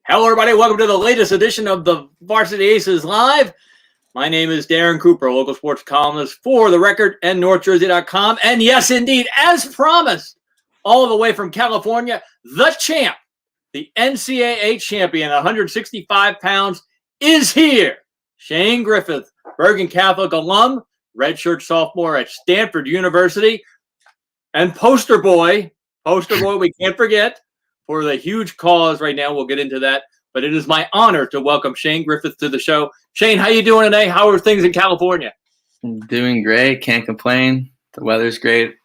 Hello, everybody. Welcome to the latest edition of the Varsity Aces Live. My name is Darren Cooper, local sports columnist for The Record and NorthJersey.com. And yes, indeed, as promised, all the way from California, the champ, the NCAA champion, 165 pounds, is here. Shane Griffith, Bergen Catholic alum, redshirt sophomore at Stanford University, and poster boy we can't forget, for the huge cause right now. We'll get into that. But it is my honor to welcome Shane Griffith to the show. Shane, how you doing today? How are things in California? Doing great. Can't complain. The weather's great.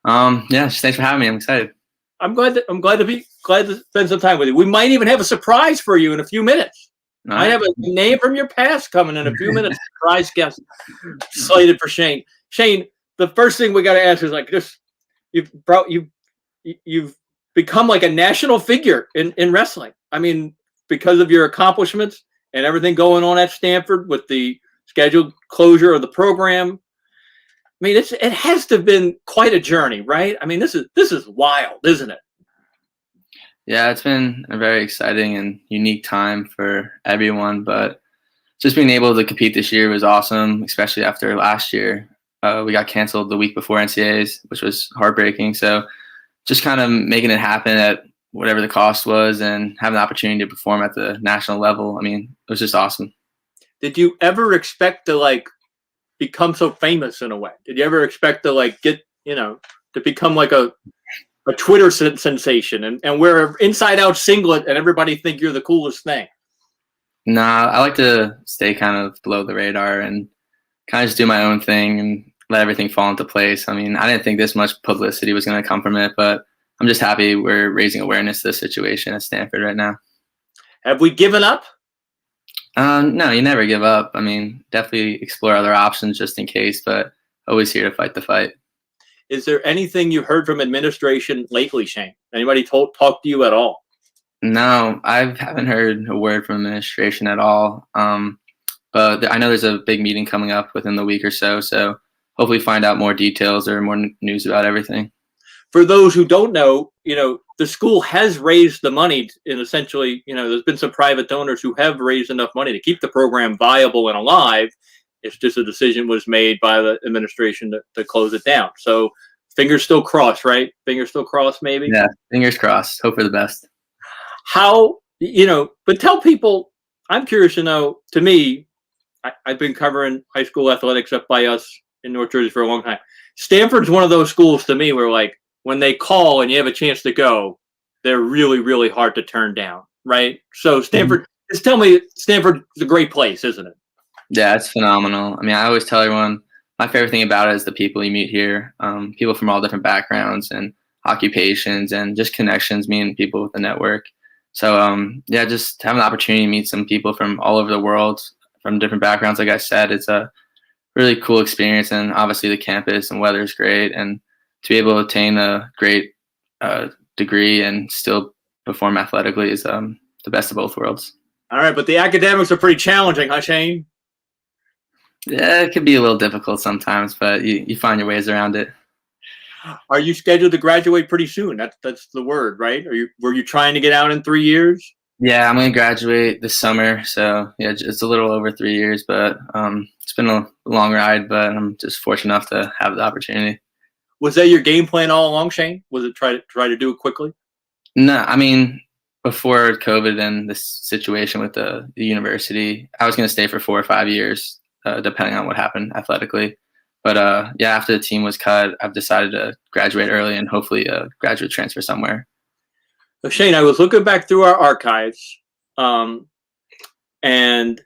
Thanks for having me. I'm excited. I'm glad to spend some time with you. We might even have a surprise for you in a few minutes. All I right. have a name from your past coming in a few minutes. Surprise guest slated for Shane. Shane, the first thing we got to ask is like this: you've become like a national figure in wrestling. I mean, because of your accomplishments and everything going on at Stanford with the scheduled closure of the program. I mean, it has to have been quite a journey, right? I mean, this is wild, isn't it? Yeah, it's been a very exciting and unique time for everyone, but just being able to compete this year was awesome, especially after last year. We got canceled the week before NCAAs, which was heartbreaking. So just kind of making it happen at whatever the cost was and having the opportunity to perform at the national level. I mean, it was just awesome. Did you ever expect to like become so famous in a way? Did you ever expect to like get, to become like a Twitter sensation and wear an inside out singlet and everybody think you're the coolest thing? Nah, I like to stay kind of below the radar and kind of just do my own thing and let everything fall into place. I mean, I didn't think this much publicity was going to come from it, but I'm just happy we're raising awareness to the situation at Stanford right now. Have we given up? No, you never give up. I mean, definitely explore other options just in case, but always here to fight the fight. Is there anything you heard from administration lately, Shane? Anybody talk to you at all? No, I haven't heard a word from administration at all. But I know there's a big meeting coming up within the week or so, so hopefully find out more details or more news about everything. For those who don't know, the school has raised the money and essentially, there's been some private donors who have raised enough money to keep the program viable and alive. It's just a decision was made by the administration to close it down. So fingers still crossed, right? Fingers still crossed, maybe? Yeah, fingers crossed. Hope for the best. How, but tell people, I'm curious to know, to me, I've been covering high school athletics up by us in North Jersey for a long time. Stanford's one of those schools to me where like when they call and you have a chance to go, they're really, really hard to turn down, right? So Stanford, just tell me, Stanford is a great place, isn't it? Yeah, it's phenomenal. I mean, I always tell everyone my favorite thing about it is the people you meet here, people from all different backgrounds and occupations and just connections, meeting people with the network. So, just having the opportunity to meet some people from all over the world, from different backgrounds. Like I said, it's a really cool experience, and obviously the campus and weather is great, and to be able to attain a great degree and still perform athletically is the best of both worlds. All right, but the academics are pretty challenging, huh, Shane? Yeah, it can be a little difficult sometimes, but you find your ways around it. Are you scheduled to graduate pretty soon? That's the word, right? Were you trying to get out in 3 years? Yeah, I'm going to graduate this summer. So, yeah, it's a little over 3 years, but it's been a long ride, but I'm just fortunate enough to have the opportunity. Was that your game plan all along, Shane? Was it try to do it quickly? No, I mean, before COVID and this situation with the university, I was going to stay for 4 or 5 years, depending on what happened athletically. But after the team was cut, I've decided to graduate early and hopefully graduate transfer somewhere. So Shane, I was looking back through our archives, and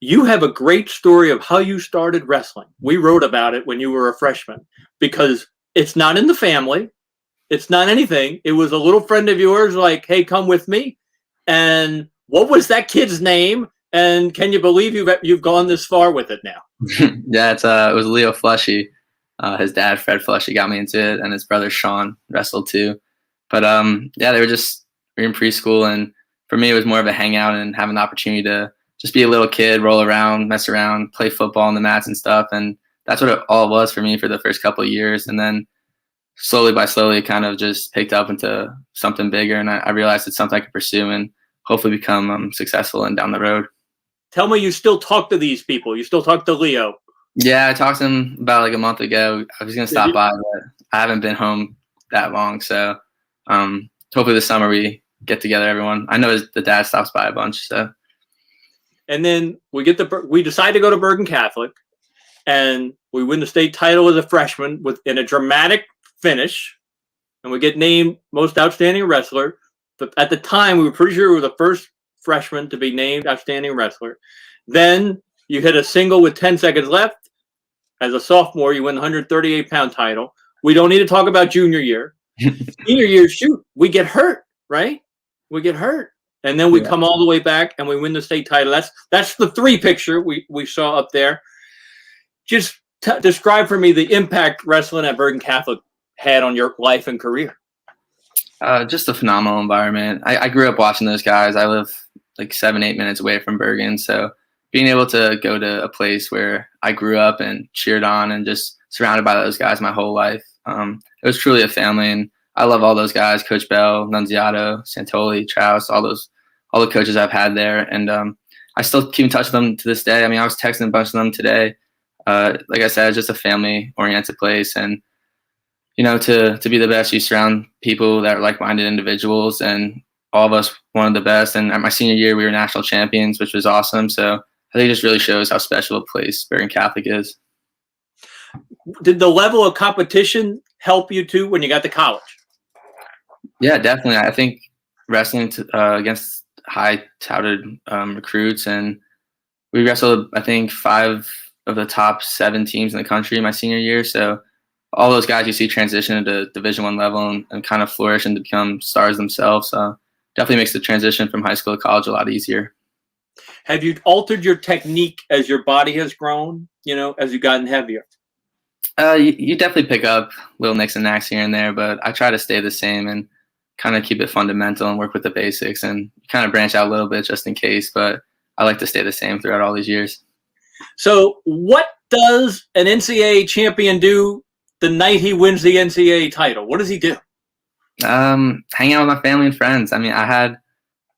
you have a great story of how you started wrestling. We wrote about it when you were a freshman because it's not in the family. It's not anything. It was a little friend of yours like, hey, come with me. And what was that kid's name? And can you believe you've gone this far with it now? Yeah, it was Leo Flushy. His dad, Fred Flushy, got me into it, and his brother Sean wrestled too. But we were in preschool, and for me, it was more of a hangout and having the opportunity to just be a little kid, roll around, mess around, play football on the mats and stuff. And that's what it all was for me for the first couple of years. And then slowly by slowly, it kind of just picked up into something bigger, and I realized it's something I could pursue. And hopefully become successful and down the road. Tell me you still talk to these people. You still talk to Leo. Yeah, I talked to him about like a month ago. I was gonna stop by, but I haven't been home that long. So hopefully this summer we get together, everyone. I know the dad stops by a bunch. So. And then we decide to go to Bergen Catholic, and we win the state title as a freshman in a dramatic finish, and we get named most outstanding wrestler. But at the time, we were pretty sure we were the first freshman to be named outstanding wrestler. Then you hit a single with 10 seconds left. As a sophomore, you win the 138-pound title. We don't need to talk about junior year. Senior year, shoot, we get hurt, right? We get hurt. And then we come all the way back and we win the state title. That's the 3 picture we saw up there. Just describe for me the impact wrestling at Bergen Catholic had on your life and career. Just a phenomenal environment. I grew up watching those guys. I live like 7-8 minutes away from Bergen. So being able to go to a place where I grew up and cheered on and just surrounded by those guys my whole life, it was truly a family. And I love all those guys, Coach Bell, Nunziato, Santoli, Traus, all the coaches I've had there. And I still keep in touch with them to this day. I mean, I was texting a bunch of them today. Like I said, it's just a family-oriented place. And, you know, to be the best, you surround people that are like-minded individuals. And all of us wanted the best. And at my senior year, we were national champions, which was awesome. So I think it just really shows how special a place Bergen Catholic is. Did the level of competition help you too when you got to college? Yeah, definitely. I think wrestling against high-touted recruits, and we wrestled, I think, 5 of the top 7 teams in the country my senior year. So all those guys you see transition into Division I level and kind of flourish and to become stars themselves. So definitely makes the transition from high school to college a lot easier. Have you altered your technique as your body has grown, you know, as you've gotten heavier? You definitely pick up little nicks and knacks here and there, but I try to stay the same and kind of keep it fundamental and work with the basics and kind of branch out a little bit just in case, but I like to stay the same throughout all these years. So what does an NCAA champion do the night he wins the NCAA title? What does he do? Hang out with my family and friends. I mean, I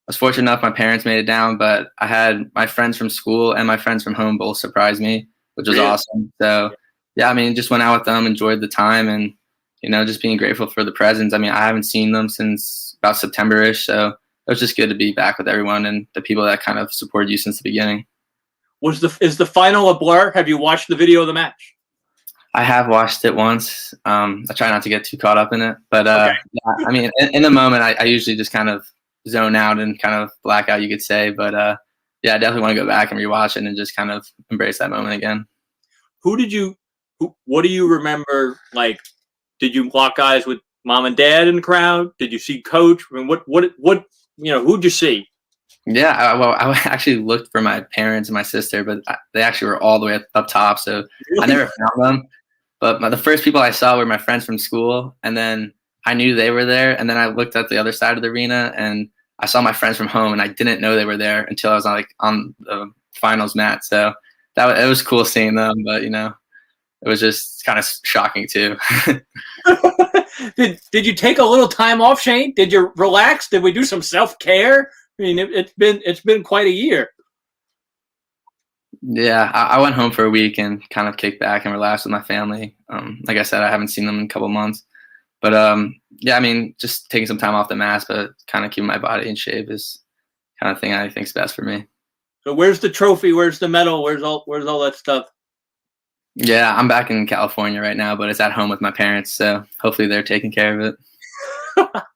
was fortunate enough my parents made it down, but I had my friends from school and my friends from home both surprised me, which was awesome. So, yeah, I mean, just went out with them, enjoyed the time, and, you know, just being grateful for the presents. I mean, I haven't seen them since about September-ish, so it was just good to be back with everyone and the people that kind of supported you since the beginning. Is the final a blur? Have you watched the video of the match? I have watched it once. I try not to get too caught up in it, but okay. Yeah, I mean, in the moment, I usually just kind of zone out and kind of black out, you could say. But yeah, I definitely want to go back and rewatch it and just kind of embrace that moment again. What do you remember? Like, did you lock eyes with mom and dad in the crowd? Did you see Coach? I mean, what you know? Who'd you see? Yeah, I actually looked for my parents and my sister, but they actually were all the way up top, so I never found them. But the first people I saw were my friends from school, and then I knew they were there, and then I looked at the other side of the arena, and I saw my friends from home, and I didn't know they were there until I was on the finals mat. So it was cool seeing them, but, you know, it was just kind of shocking too. Did you take a little time off, Shane? Did you relax? Did we do some self-care? I mean, it's been quite a year. Yeah, I went home for a week and kind of kicked back and relaxed with my family. Like I said, I haven't seen them in a couple months. But, yeah, I mean, just taking some time off the mat, but kind of keeping my body in shape is kind of thing I think is best for me. So where's the trophy? Where's the medal? Where's all that stuff? Yeah, I'm back in California right now, but it's at home with my parents, so hopefully they're taking care of it.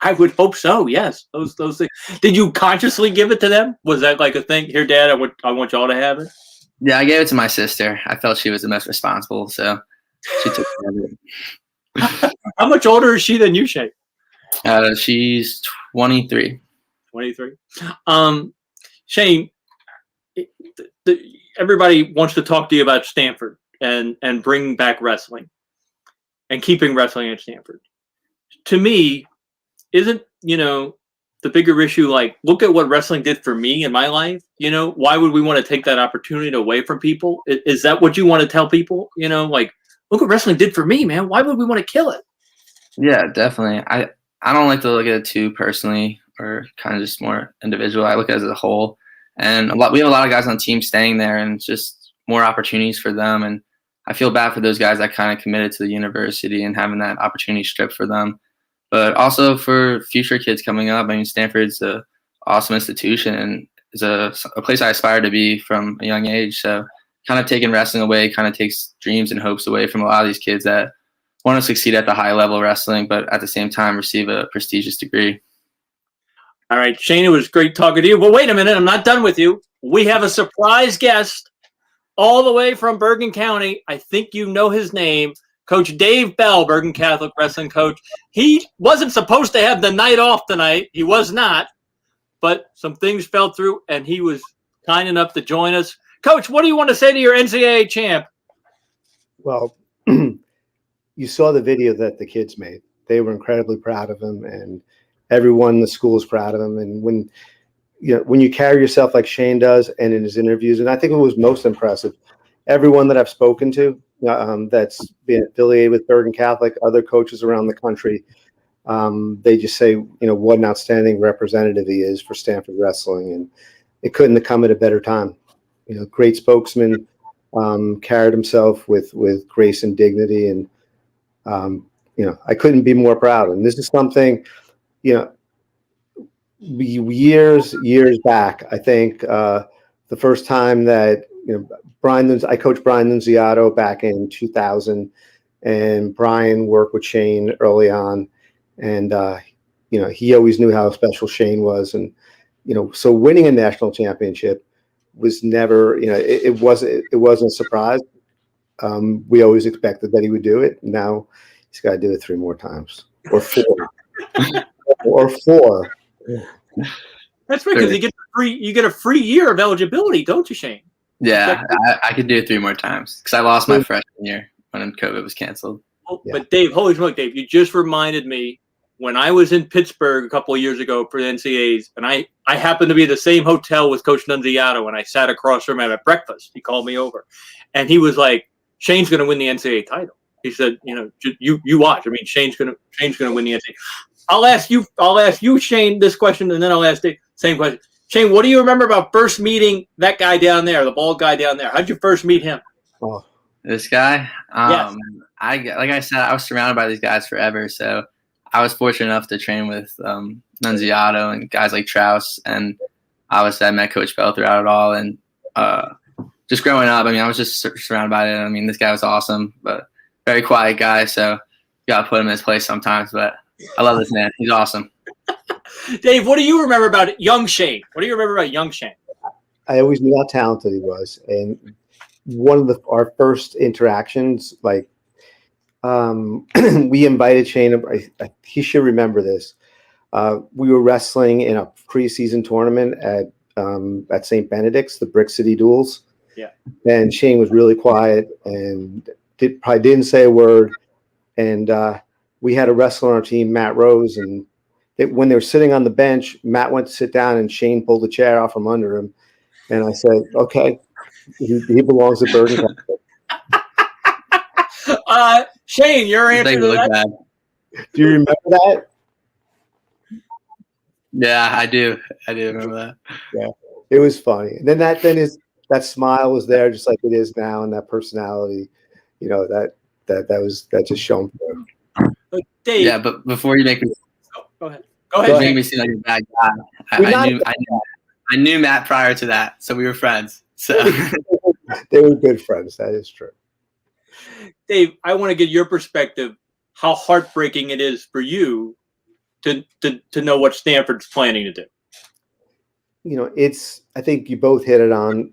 I would hope so. Yes, those things. Did you consciously give it to them? Was that like a thing? Here, Dad, I want y'all to have it. Yeah, I gave it to my sister. I felt she was the most responsible, so she took care of it. How much older is she than you, Shane? She's 23. 23. Shane, everybody wants to talk to you about Stanford and bringing back wrestling and keeping wrestling at Stanford. To me, isn't, you know, the bigger issue, like, look at what wrestling did for me in my life? You know, why would we want to take that opportunity away from people? Is that what you want to tell people? You know, like, look what wrestling did for me, man. Why would we want to kill it? Yeah, definitely. I don't like to look at it too personally. or kind of just more individual. I look at it as a whole. And we have a lot of guys on the team staying there, and it's just more opportunities for them. And I feel bad for those guys that kind of committed to the university and having that opportunity stripped for them. But also for future kids coming up, I mean, Stanford's an awesome institution and is a place I aspire to be from a young age. So kind of taking wrestling away kind of takes dreams and hopes away from a lot of these kids that want to succeed at the high level of wrestling, but at the same time receive a prestigious degree. All right, Shane, it was great talking to you. But wait a minute, I'm not done with you. We have a surprise guest all the way from Bergen County. I think you know his name. Coach Dave Bell, Bergen Catholic wrestling coach. He wasn't supposed to have the night off tonight. He was not. But some things fell through, and he was kind enough to join us. Coach, what do you want to say to your NCAA champ? Well, you saw the video that the kids made. They were incredibly proud of him, and everyone in the school is proud of him. And when you carry yourself like Shane does, and in his interviews, and I think it was most impressive, everyone that I've spoken to that's been affiliated with Bergen Catholic, other coaches around the country, they just say, what an outstanding representative he is for Stanford wrestling, and it couldn't have come at a better time. Great spokesman, carried himself with grace and dignity, and I couldn't be more proud. And this is something, years back, I think the first time that I coached Brian Nunziato back in 2000, and Brian worked with Shane early on, and he always knew how special Shane was, and so winning a national championship was never, it wasn't a surprise. We always expected that he would do it. Now he's got to do it 3 more times, or 4, or 4. That's right, because you get a free year of eligibility, don't you, Shane? Yeah, I could do it 3 more times because I lost my freshman year when COVID was canceled. Oh, yeah. But Dave, holy smoke, Dave, you just reminded me when I was in Pittsburgh a couple of years ago for the NCAAs, and I happened to be at the same hotel with Coach Nunziato, and I sat across from him at breakfast. He called me over, and he was like, "Shane's going to win the NCAA title." He said, "You watch. I mean, Shane's going to win the NCAA." I'll ask you, Shane, this question, and then I'll ask Dave same question. Shane, what do you remember about first meeting that guy down there, the bald guy down there? How'd you first meet him? Oh, this guy? Yes. Like I said, I was surrounded by these guys forever, so I was fortunate enough to train with Nunziato and guys like Trouse, and obviously I met Coach Bell throughout it all. And just growing up, I mean, I was just surrounded by it. I mean, this guy was awesome, but very quiet guy, so you got to put him in his place sometimes. But I love this man. He's awesome. Dave, what do you remember about young Shane? What do you remember about young Shane? I always knew how talented he was. And one of our first interactions, like, we invited Shane. He should remember this. We were wrestling in a preseason tournament at St. Benedict's, the Brick City Duels. Yeah. And Shane was really quiet and probably didn't say a word. And we had a wrestler on our team, Matt Rose, and when they were sitting on the bench, Matt went to sit down, and Shane pulled the chair off from under him. And I said, "Okay, he belongs to Bergen Catholic." Shane, your answer to that? Do you remember that? Yeah, I do. I do remember that. Yeah, it was funny. And then that smile was there, just like it is now, and that personality, that just shone through. But Dave, yeah, but before you make me, go ahead. Go ahead. You make me seem like a bad guy. I knew Matt prior to that, so we were friends. So they were good friends. That is true. Dave, I want to get your perspective. How heartbreaking it is for you to know what Stanford's planning to do. I think you both hit on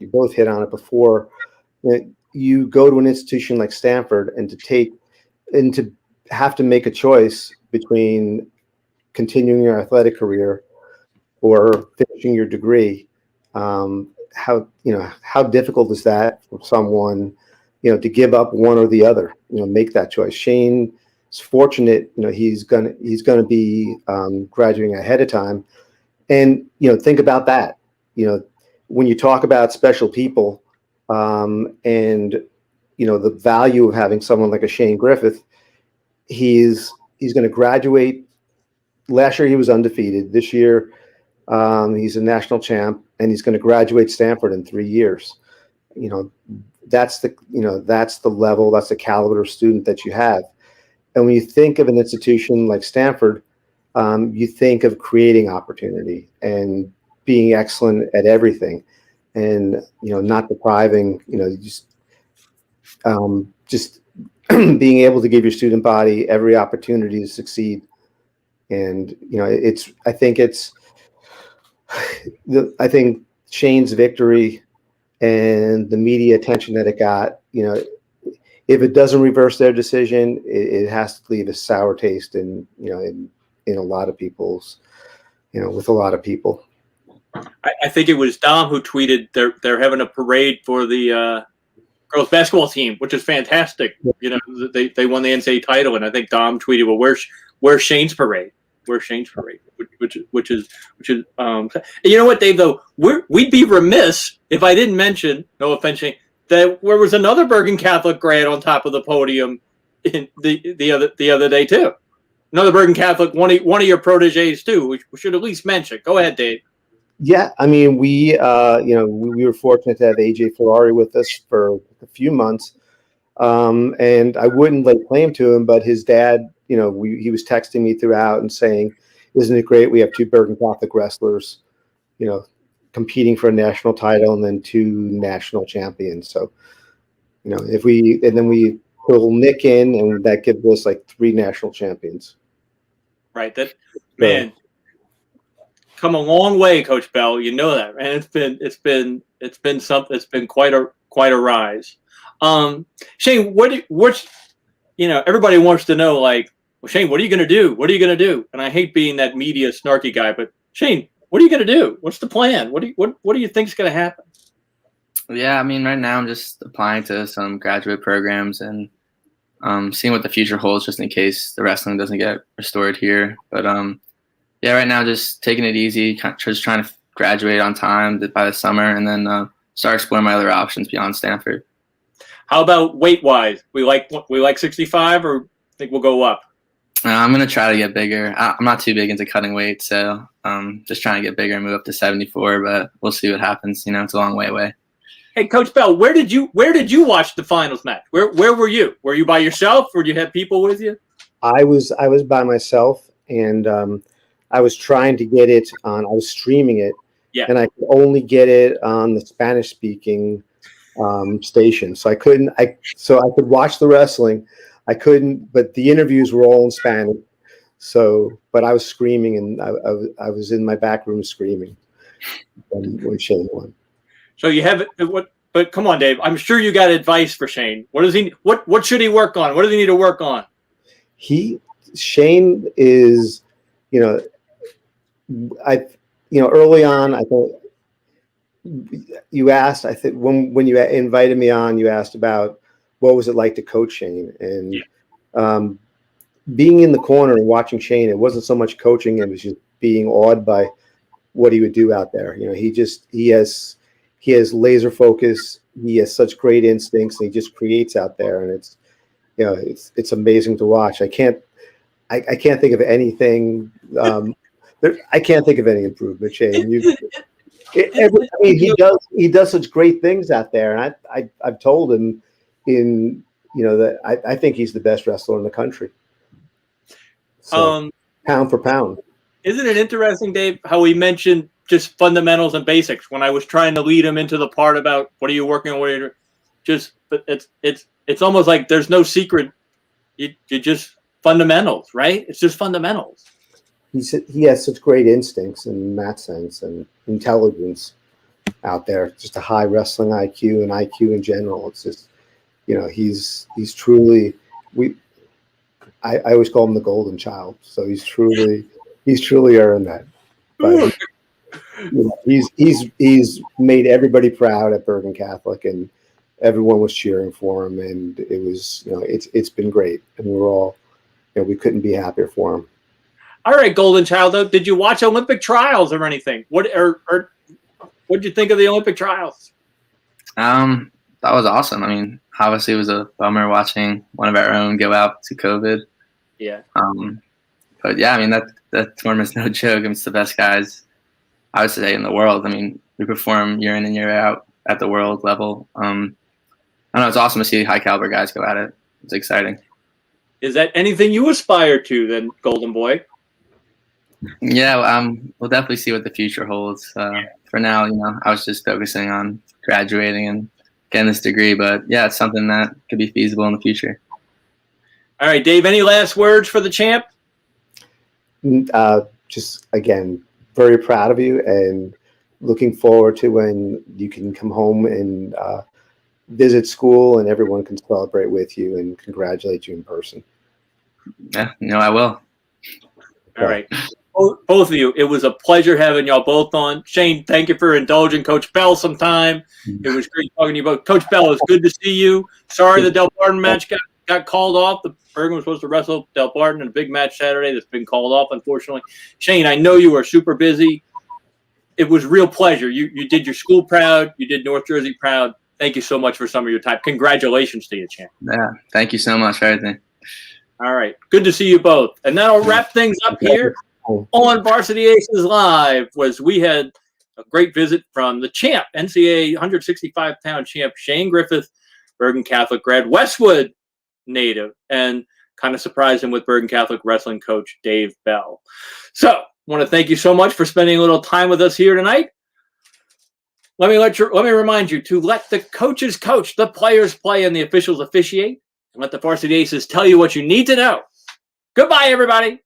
it before. You go to an institution like Stanford, and to have to make a choice between continuing your athletic career or finishing your degree. How difficult is that for someone, to give up one or the other, make that choice. Shane is fortunate, he's gonna be graduating ahead of time. And, think about that, when you talk about special people, and, the value of having someone like a Shane Griffith, he's going to graduate last year he was undefeated. This year he's a national champ, and he's going to graduate Stanford in 3 years. That's the level, that's the caliber of student that you have. And when you think of an institution like Stanford, you think of creating opportunity and being excellent at everything, and not depriving. Just being able to give your student body every opportunity to succeed. And I think Shane's victory and the media attention that it got, if it doesn't reverse their decision, it has to leave a sour taste in a lot of people's, with a lot of people. I think it was Dom who tweeted they're having a parade for the girls basketball team, which is fantastic. They won the NCAA title, and I think Dom tweeted, "Well, where's Shane's parade? Where's Shane's parade?" Which is you know what, Dave? Though we'd be remiss if I didn't mention, no offense, Shane, that there was another Bergen Catholic grad on top of the podium in the other day too. Another Bergen Catholic, one of your proteges too, which we should at least mention. Go ahead, Dave. Yeah, I mean, we were fortunate to have AJ Ferrari with us for a few months, and I wouldn't lay claim to him, but his dad, he was texting me throughout and saying, "Isn't it great? We have 2 Bergen Catholic wrestlers, competing for a national title, and then 2 national champions." So, then we pull Nick in, and that gives us like 3 national champions. Right. That man. Come a long way, Coach Bell. You know that, and it's been something. It's been quite a rise. Shane, everybody wants to know, like, well, Shane, what are you going to do? What are you going to do? And I hate being that media snarky guy, but Shane, what are you going to do? What's the plan? What do you think is going to happen? Yeah, I mean, right now I'm just applying to some graduate programs and seeing what the future holds, just in case the wrestling doesn't get restored here. But yeah, right now just taking it easy, just trying to graduate on time by the summer, and then start exploring my other options beyond Stanford. How about weight-wise? We like 65, or think we'll go up? I'm gonna try to get bigger. I'm not too big into cutting weight, so just trying to get bigger and move up to 74. But we'll see what happens. It's a long way away. Hey, Coach Bell, where did you watch the finals match? Where were you? Were you by yourself, or did you have people with you? I was by myself, and I was trying to get it on. I was streaming it, and I could only get it on the Spanish-speaking station. So I couldn't. So I could watch the wrestling. I couldn't, but the interviews were all in Spanish. So, but I was screaming, and I was in my back room screaming when Shane won. So you have what? But come on, Dave. I'm sure you got advice for Shane. What does he? What should he work on? What does he need to work on? Shane is, early on, I thought you asked. I think when you invited me on, you asked about what was it like to coach Shane, and being in the corner and watching Shane. It wasn't so much coaching; it was just being awed by what he would do out there. He has laser focus. He has such great instincts, and he just creates out there, and it's amazing to watch. I can't think of anything. I can't think of any improvement, Shane. He does such great things out there, and I've told him that I think he's the best wrestler in the country. So, pound for pound. Isn't it interesting, Dave, how we mentioned just fundamentals and basics when I was trying to lead him into the part about what are you working on? But it's almost like there's no secret. You just fundamentals, right? It's just fundamentals. He has such great instincts in that sense, and intelligence out there. Just a high wrestling IQ and IQ in general. It's just, he's truly. I always call him the golden child. So he's truly earned that. But he's made everybody proud at Bergen Catholic, and everyone was cheering for him, and it was it's been great, and we're all we couldn't be happier for him. All right, golden child. Though, did you watch Olympic trials or anything? What did you think of the Olympic trials? That was awesome. I mean, obviously, it was a bummer watching one of our own go out to COVID. Yeah. But yeah, I mean, that tournament's no joke. I mean, it's the best guys, I would say, in the world. I mean, we perform year in and year out at the world level. I don't know. It's awesome to see high caliber guys go at it. It's exciting. Is that anything you aspire to then, Golden Boy? Yeah, we'll definitely see what the future holds. For now, I was just focusing on graduating and getting this degree. But yeah, it's something that could be feasible in the future. All right, Dave, any last words for the champ? Just, again, very proud of you and looking forward to when you can come home and visit school and everyone can celebrate with you and congratulate you in person. Yeah, I will. All right. Both of you, it was a pleasure having y'all both on. Shane, thank you for indulging Coach Bell sometime. It was great talking to you both. Coach Bell, it's good to see you. Sorry the Del Barton match got called off. The Bergen was supposed to wrestle Del Barton in a big match Saturday that's been called off, unfortunately. Shane, I know you were super busy. It was a real pleasure. You did your school proud. You did North Jersey proud. Thank you so much for some of your time. Congratulations to you, champ. Yeah, thank you so much for everything. All right. Good to see you both. And that'll wrap things up here on Varsity Aces Live. We had a great visit from the champ, NCAA 165-pound champ, Shane Griffith, Bergen Catholic grad, Westwood native, and kind of surprised him with Bergen Catholic wrestling coach Dave Bell. So I want to thank you so much for spending a little time with us here tonight. Let me remind you to let the coaches coach, the players play, and the officials officiate. And let the Varsity Aces tell you what you need to know. Goodbye, everybody.